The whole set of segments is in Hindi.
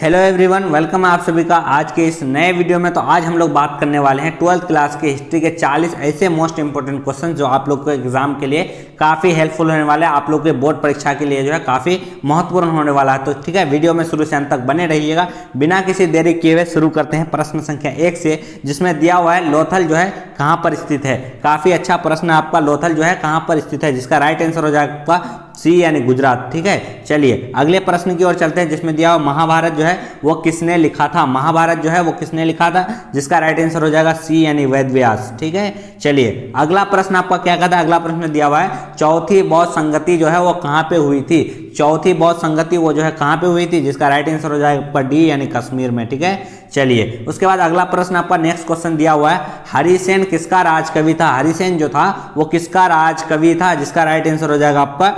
हेलो एवरीवन, वेलकम आप सभी का आज के इस नए वीडियो में। तो आज हम लोग बात करने वाले हैं 12th क्लास के हिस्ट्री के 40 ऐसे मोस्ट इंपोर्टेंट क्वेश्चन जो आप लोग को एग्जाम के लिए काफ़ी हेल्पफुल होने वाले हैं, आप लोग के बोर्ड परीक्षा के लिए जो है काफ़ी महत्वपूर्ण होने वाला है। तो ठीक है, वीडियो में शुरू से अंत तक बने रहिएगा। बिना किसी देरी किए हुए शुरू करते हैं प्रश्न संख्या 1 से, जिसमें दिया हुआ है लोथल जो है कहाँ पर स्थित है। काफ़ी अच्छा प्रश्न है आपका, लोथल जो है कहाँ पर स्थित है, जिसका राइट आंसर हो जाएगा आपका सी यानी गुजरात। ठीक है, चलिए अगले प्रश्न की ओर चलते हैं, जिसमें दिया हुआ महाभारत जो है वो किसने लिखा था। महाभारत जो है वो किसने लिखा था, जिसका राइट आंसर हो जाएगा सी यानी वेद व्यास। ठीक है, चलिए अगला प्रश्न आपका क्या कहता है। अगला प्रश्न दिया हुआ है चौथी बौद्ध संगति जो है वो कहाँ पे हुई थी। चौथी बौद्ध संगति वो जो है कहाँ पे हुई थी, जिसका राइट आंसर हो जाएगा आपका डी यानी कश्मीर में। ठीक है, चलिए उसके बाद अगला प्रश्न आपका नेक्स्ट क्वेश्चन दिया हुआ है हरिसेन किसका राजकवि था। हरिसेन जो था वो किसका राजकवि था, जिसका राइट आंसर हो जाएगा आपका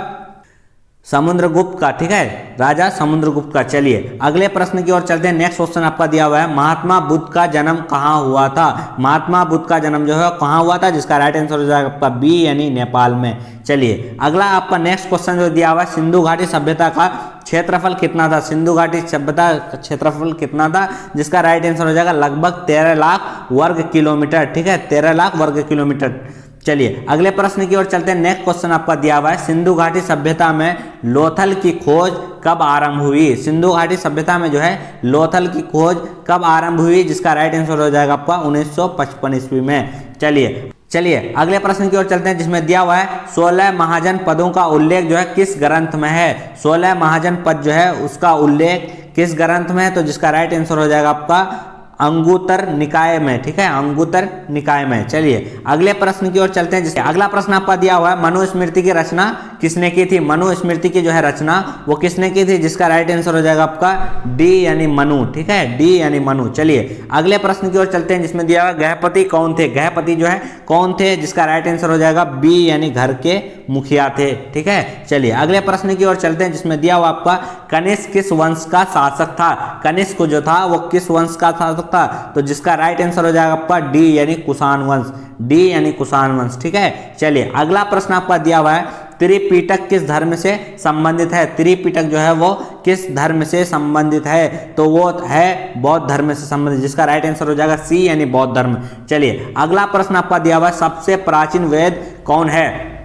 समुद्रगुप्त का। ठीक है, राजा समुद्रगुप्त का। चलिए अगले प्रश्न की ओर चलते हैं। नेक्स्ट क्वेश्चन आपका दिया हुआ है महात्मा बुद्ध का जन्म कहाँ हुआ था। महात्मा बुद्ध का जन्म जो है कहाँ हुआ था, जिसका राइट आंसर हो जाएगा आपका बी यानी नेपाल में। चलिए अगला आपका नेक्स्ट क्वेश्चन जो दिया हुआ है सिंधु घाटी सभ्यता का क्षेत्रफल कितना था। सिंधु घाटी सभ्यता का क्षेत्रफल कितना था, जिसका राइट आंसर हो जाएगा लगभग 13 लाख वर्ग किलोमीटर। ठीक है, 13 लाख वर्ग किलोमीटर। चलिए अगले प्रश्न की ओर चलते हैं। नेक्स्ट क्वेश्चन आपका दिया हुआ है सिंधु घाटी सभ्यता में लोथल की खोज कब आरंभ हुई। सिंधु घाटी सभ्यता में जो है लोथल की खोज कब आरंभ हुई, जिसका राइट आंसर हो जाएगा आपका 1955 ईस्वी में। चलिए अगले प्रश्न की ओर चलते हैं, जिसमें दिया हुआ है 16 महाजन पदों का उल्लेख जो है किस ग्रंथ में है। 16 महाजन पद जो है उसका उल्लेख किस ग्रंथ में है, तो जिसका राइट आंसर हो जाएगा आपका अंगुत्तर निकाय में। ठीक है, अंगुत्तर निकाय में। चलिए अगले प्रश्न की ओर चलते हैं, जिसके अगला प्रश्न आपका दिया हुआ है मनुस्मृति की रचना किसने की थी। मनुस्मृति की जो है रचना वो किसने की थी, जिसका राइट आंसर हो जाएगा आपका डी यानी मनु। ठीक है, डी यानी मनु। चलिए अगले प्रश्न की ओर चलते हैं, जिसमें दिया हुआ गृहपति कौन थे। गृहपति जो है कौन थे, जिसका राइट आंसर हो जाएगा बी यानी घर के मुखिया थे। ठीक है, चलिए अगले प्रश्न की ओर चलते हैं, जिसमें दिया हुआ आपका कनिष्क किस वंश का शासक था। कनिष्क जो था वो किस वंश का शासक था, तो जिसका राइट आंसर हो जाएगा आपका डी यानी कुषाण वंश। डी यानी कुषाण वंश। ठीक है, चलिए अगला प्रश्न आपका दिया हुआ है त्रिपिटक किस धर्म से संबंधित है। त्रिपिटक जो है वो किस धर्म से संबंधित है, तो वो है बौद्ध धर्म से संबंधित, जिसका राइट आंसर हो जाएगा सी यानी बौद्ध धर्म। चलिए अगला प्रश्न आपका दिया हुआ है सबसे प्राचीन वेद कौन है।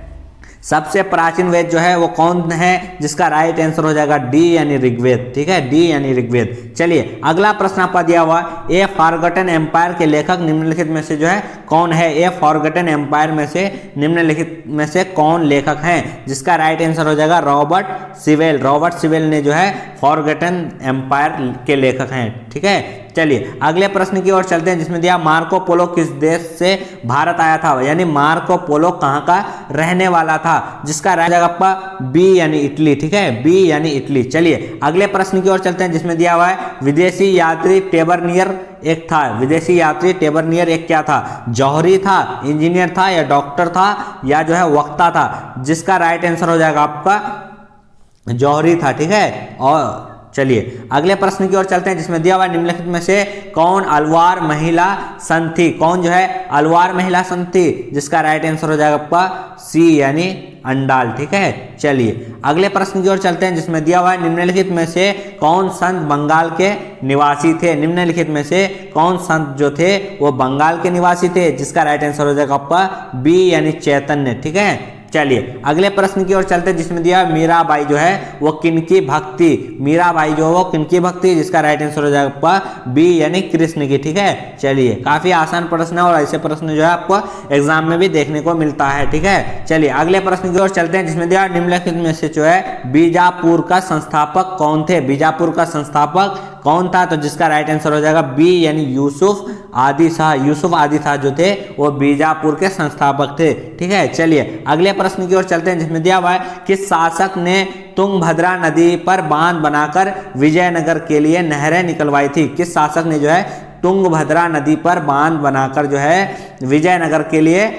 सबसे प्राचीन वेद जो है वो कौन है, जिसका राइट आंसर हो जाएगा डी यानी ऋग्वेद। ठीक है, डी यानी ऋग्वेद। चलिए अगला प्रश्न आपका दिया हुआ ए फॉरगॉटन एम्पायर के लेखक निम्नलिखित में से जो है कौन है। ए फॉरगॉटन एम्पायर में से निम्नलिखित में से कौन लेखक हैं, जिसका राइट आंसर हो जाएगा रॉबर्ट सिवेल। रॉबर्ट सिवेल ने जो है फॉरगॉटन एम्पायर के लेखक हैं। ठीक है, चलिए अगले प्रश्न की ओर चलते हैं, जिसमें दिया मार्को पोलो किस देश से भारत आया था, यानी मार्को पोलो कहाँ का रहने वाला था, जिसका राइट आंसर आपका बी यानी इटली। ठीक है, बी यानी इटली। चलिए अगले प्रश्न की ओर चलते हैं, जिसमें दिया हुआ है विदेशी यात्री टेबरनियर एक था। विदेशी यात्री टेबरनियर एक क्या था, जौहरी था, इंजीनियर था, या डॉक्टर था, या जो है वक्ता था, जिसका राइट आंसर हो जाएगा आपका जौहरी था। ठीक है, और चलिए अगले प्रश्न की ओर चलते हैं, जिसमें दिया हुआ निम्नलिखित में से कौन अलवार महिला संत थी। कौन जो है अलवार महिला संत थी, जिसका राइट आंसर हो जाएगा आपका सी यानी अंडाल। ठीक है, चलिए अगले प्रश्न की ओर चलते हैं, जिसमें दिया हुआ है निम्नलिखित में से कौन संत बंगाल के निवासी थे। निम्नलिखित में से कौन संत जो थे वो बंगाल के निवासी थे, जिसका राइट आंसर हो जाएगा आपका बी यानी चैतन्य। ठीक है, चलिए अगले प्रश्न की ओर चलते हैं, जिसमें दिया मीराबाई जो है वो किनकी भक्ति। मीराबाई जो वो किनकी भक्ति, जिसका राइट आंसर हो जाएगा आपका बी यानी कृष्ण की। ठीक है, चलिए काफी आसान प्रश्न है और ऐसे प्रश्न जो है आपको एग्जाम में भी देखने को मिलता है। ठीक है, चलिए अगले प्रश्न की ओर चलते हैं, जिसमें दिया निम्नलिखित में से जो है बीजापुर का संस्थापक कौन थे। बीजापुर का संस्थापक कौन था, तो जिसका राइट आंसर हो जाएगा बी यानी यूसुफ आदि शाह। यूसुफ आदि शाह जो थे वो बीजापुर के संस्थापक थे। ठीक है, चलिए अगले प्रश्न की ओर चलते हैं, जिसमें दिया हुआ है किस शासक ने तुंगभद्रा नदी पर बांध बनाकर विजयनगर के लिए नहरें निकलवाई थी। किस शासक ने जो है तुंगभद्रा नदी पर बांध बनाकर जो है विजयनगर के लिए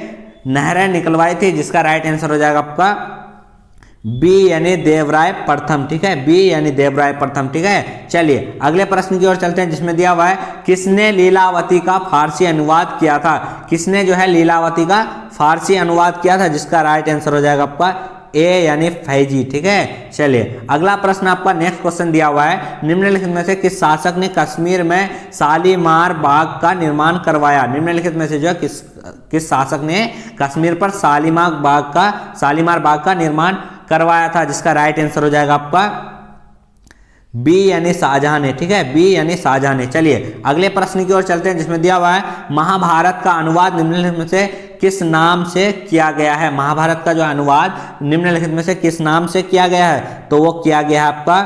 नहरें निकलवाई थी, जिसका राइट आंसर हो जाएगा आपका बी यानी देवराय प्रथम। ठीक है, बी यानी देवराय प्रथम। ठीक है, चलिए अगले प्रश्न की ओर चलते हैं, जिसमें दिया हुआ है किसने लीलावती का फारसी अनुवाद किया था। किसने जो है लीलावती का फारसी अनुवाद किया था, जिसका राइट आंसर हो जाएगा आपका ए यानी फैजी। ठीक है, चलिए अगला प्रश्न आपका नेक्स्ट क्वेश्चन दिया हुआ है, निम्नलिखित में से किस शासक ने कश्मीर में शालीमार बाग का निर्माण करवाया। निम्नलिखित में से जो है किस शासक ने कश्मीर पर शालीमार बाग का निर्माण करवाया था, जिसका राइट आंसर हो जाएगा आपका बी यानी शाहजहां ने। ठीक है, बी यानी शाहजहां ने। चलिए अगले प्रश्न की ओर चलते हैं, जिसमें दिया हुआ है महाभारत का अनुवाद निम्नलिखित में से किस नाम से किया गया है। महाभारत का जो अनुवाद निम्नलिखित में से किस नाम से किया गया है, तो वो किया गया है आपका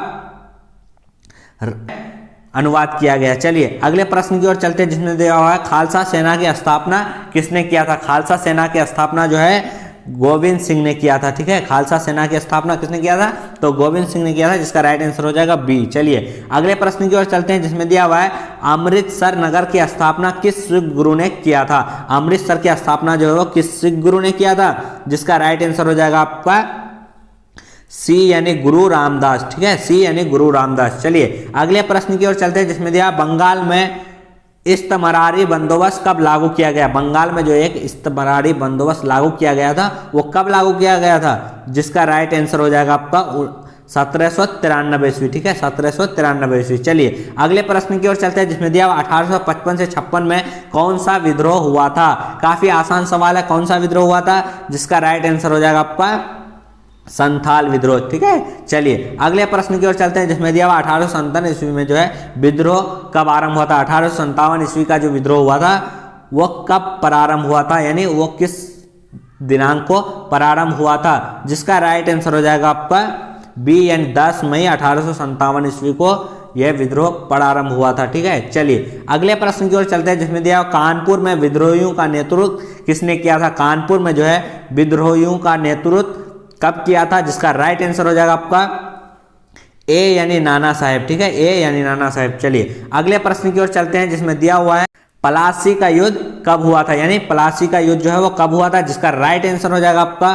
अनुवाद किया गया। चलिए अगले प्रश्न की ओर चलते हैं, जिसमें दिया हुआ है खालसा सेना की स्थापना किसने किया था। खालसा सेना की स्थापना जो है गोविंद सिंह ने किया था। ठीक है, खालसा सेना की स्थापना किसने किया था, तो गोविंद सिंह ने किया था, जिसका राइट आंसर हो जाएगा बी। चलिए अगले प्रश्न की ओर चलते हैं, जिसमें दिया हुआ है अमृतसर नगर की स्थापना किस सिख गुरु ने किया था। अमृतसर की स्थापना जो है वो किस सिख गुरु ने किया था, जिसका राइट आंसर हो जाएगा आपका सी यानी गुरु रामदास। ठीक है, सी यानी गुरु रामदास। चलिए अगले प्रश्न की ओर चलते हैं, जिसमें दिया बंगाल में इस्तमरारी बंदोबस्त कब लागू किया गया। बंगाल में जो एक इस्तमरारी बंदोबस्त लागू किया गया था वो कब लागू किया गया था, जिसका राइट आंसर हो जाएगा आपका 1793 ईस्वी। ठीक है, 1793 ईस्वी। चलिए अगले प्रश्न की ओर चलते हैं, जिसमें दिया 1855 से 56 में कौन सा विद्रोह हुआ था। काफी आसान सवाल है, कौन सा विद्रोह हुआ था, जिसका राइट आंसर हो जाएगा आपका संथाल विद्रोह। ठीक है, चलिए अगले प्रश्न की ओर चलते हैं, जिसमें दिया हुआ 1857 ईस्वी में जो है विद्रोह कब आरंभ हुआ था। 1857 ईस्वी का जो विद्रोह हुआ था वो कब प्रारंभ हुआ था, यानी वो किस दिनांक को प्रारंभ हुआ था, जिसका राइट आंसर हो जाएगा आपका बी यानी 10 मई 1857 ईस्वी को यह विद्रोह प्रारंभ हुआ था। ठीक है, चलिए अगले प्रश्न की ओर चलते हैं, जिसमें दिया कानपुर में विद्रोहियों का नेतृत्व किसने किया था। कानपुर में जो है विद्रोहियों का नेतृत्व कब किया था, जिसका राइट आंसर हो जाएगा आपका ए यानी नाना साहेब। ठीक है, ए यानी नाना साहेब। चलिए अगले प्रश्न की ओर चलते हैं, जिसमें दिया हुआ है प्लासी का युद्ध कब हुआ था, यानी प्लासी का युद्ध जो है वो कब हुआ था, जिसका राइट आंसर हो जाएगा आपका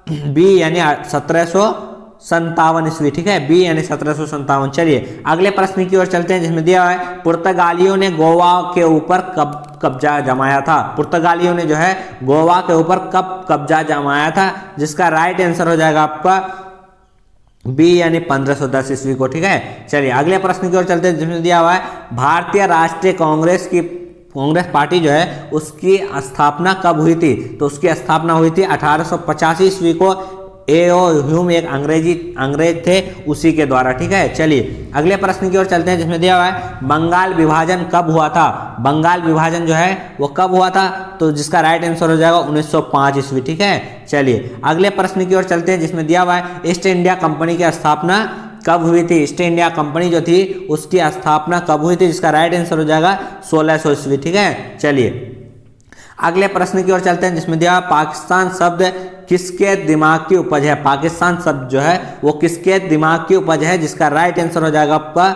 बी यानी 1757 ईस्वी। ठीक है, बी यानी 1757। चलिए अगले प्रश्न की ओर चलते हैं, जिसमें दिया हुआ है पुर्तगालियों ने गोवा के ऊपर कब कब्जा जमाया था। पुर्तगालियों ने जो है गोवा के ऊपर कब कब्जा जमाया था, जिसका राइट आंसर हो जाएगा आपका बी यानी 1510 ईस्वी को। ठीक है, चलिए अगले प्रश्न की ओर चलते हैं, जिसमें दिया हुआ है भारतीय राष्ट्रीय कांग्रेस पार्टी जो है उसकी स्थापना कब हुई थी, तो उसकी स्थापना हुई थी 1885 ईस्वी को। ए.ओ. ह्यूम एक अंग्रेज थे, उसी के द्वारा। ठीक है, चलिए अगले प्रश्न की ओर चलते हैं, जिसमें दिया हुआ है बंगाल विभाजन कब हुआ था। बंगाल विभाजन जो है वो कब हुआ था, तो जिसका राइट आंसर हो जाएगा 1905 ईस्वी। ठीक है, चलिए अगले प्रश्न की ओर चलते हैं, जिसमें दिया हुआ है ईस्ट इंडिया कंपनी की स्थापना कब हुई थी। ईस्ट इंडिया कंपनी जो थी उसकी स्थापना कब हुई थी, जिसका राइट आंसर हो जाएगा 1600 ईस्वी। ठीक है, चलिए अगले प्रश्न की ओर चलते हैं, जिसमें दिया पाकिस्तान शब्द किसके दिमाग की उपज है। पाकिस्तान शब्द जो है वो किसके दिमाग की उपज है, जिसका राइट आंसर हो जाएगा आपका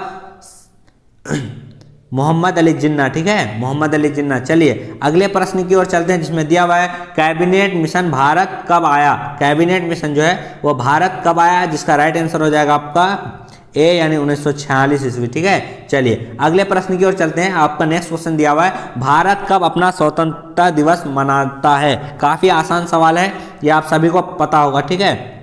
मोहम्मद अली जिन्ना। ठीक है, मोहम्मद अली जिन्ना। चलिए अगले प्रश्न की ओर चलते हैं, जिसमें दिया हुआ है कैबिनेट मिशन भारत कब आया। कैबिनेट मिशन जो है वो भारत कब आया, जिसका राइट आंसर हो जाएगा आपका ए यानी 1946 ईस्वी। ठीक है, चलिए अगले प्रश्न की ओर चलते हैं। आपका नेक्स्ट क्वेश्चन दिया हुआ है भारत कब अपना स्वतंत्रता दिवस मनाता है। काफी आसान सवाल है, ये आप सभी को पता होगा। ठीक है,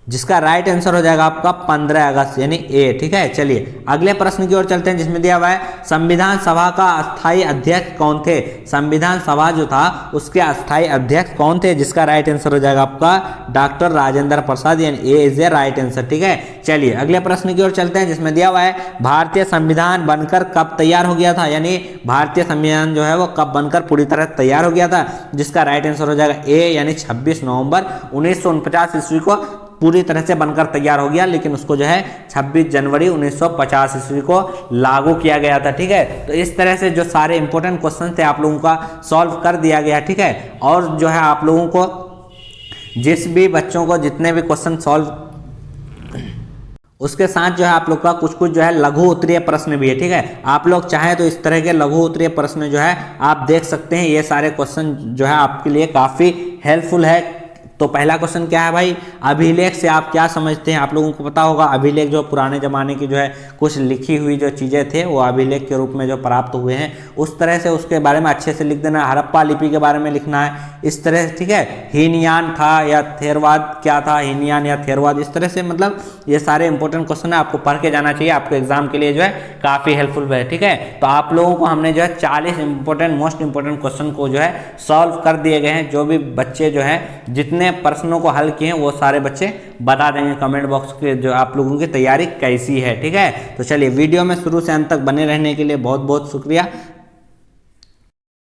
जिसका राइट आंसर हो जाएगा आपका 15 अगस्त यानी ए। ठीक है, चलिए अगले प्रश्न की ओर चलते हैं, जिसमें दिया हुआ है संविधान सभा का अस्थायी अध्यक्ष कौन थे। संविधान सभा जो था उसके अस्थायी अध्यक्ष कौन थे, जिसका राइट आंसर हो जाएगा आपका डॉक्टर राजेंद्र प्रसाद यानी ए इज ए राइट आंसर। ठीक है, चलिए अगले प्रश्न की ओर चलते हैं, जिसमें दिया हुआ है भारतीय संविधान बनकर कब तैयार हो गया था, यानी भारतीय संविधान जो है वो कब बनकर पूरी तरह तैयार हो गया था, जिसका राइट आंसर हो जाएगा ए यानी 26 नवंबर 1949 ईस्वी को पूरी तरह से बनकर तैयार हो गया, लेकिन उसको जो है 26 जनवरी 1950 ईस्वी को लागू किया गया था। ठीक है, तो इस तरह से जो सारे इंपॉर्टेंट क्वेश्चन थे आप लोगों का सॉल्व कर दिया गया। ठीक है, और जो है आप लोगों को जिस भी बच्चों को जितने भी क्वेश्चन सॉल्व उसके साथ जो है आप लोग का कुछ जो है लघु उत्तरीय प्रश्न भी है। ठीक है, आप लोग चाहें तो इस तरह के लघु उत्तरीय प्रश्न जो है आप देख सकते हैं। ये सारे क्वेश्चन जो है आपके लिए काफ़ी हेल्पफुल है तो पहला क्वेश्चन क्या है भाई, अभिलेख से आप क्या समझते हैं। आप लोगों को पता होगा अभिलेख जो पुराने जमाने की जो है कुछ लिखी हुई जो चीज़ें थे वो अभिलेख के रूप में जो प्राप्त हुए हैं, उस तरह से उसके बारे में अच्छे से लिख देना। हड़प्पा लिपि के बारे में लिखना है इस तरह से, ठीक है। हीनयान था या थेरवाद क्या था, हीनयान या थेरवाद, इस तरह से मतलब ये सारे इंपॉर्टेंट क्वेश्चन है, आपको पढ़ के जाना चाहिए, आपको एग्जाम के लिए जो है काफ़ी हेल्पफुल है, ठीक है। तो आप लोगों को हमने जो है 40 इंपॉर्टेंट मोस्ट इंपॉर्टेंट क्वेश्चन को जो है सॉल्व कर दिए गए हैं। जो भी बच्चे जो है जितने प्रश्नों को हल किए हैं वो सारे बच्चे बता देंगे कमेंट बॉक्स के जो आप लोगों की तैयारी कैसी है, ठीक है। तो चलिए वीडियो में शुरू से अंत तक बने रहने के लिए बहुत बहुत शुक्रिया।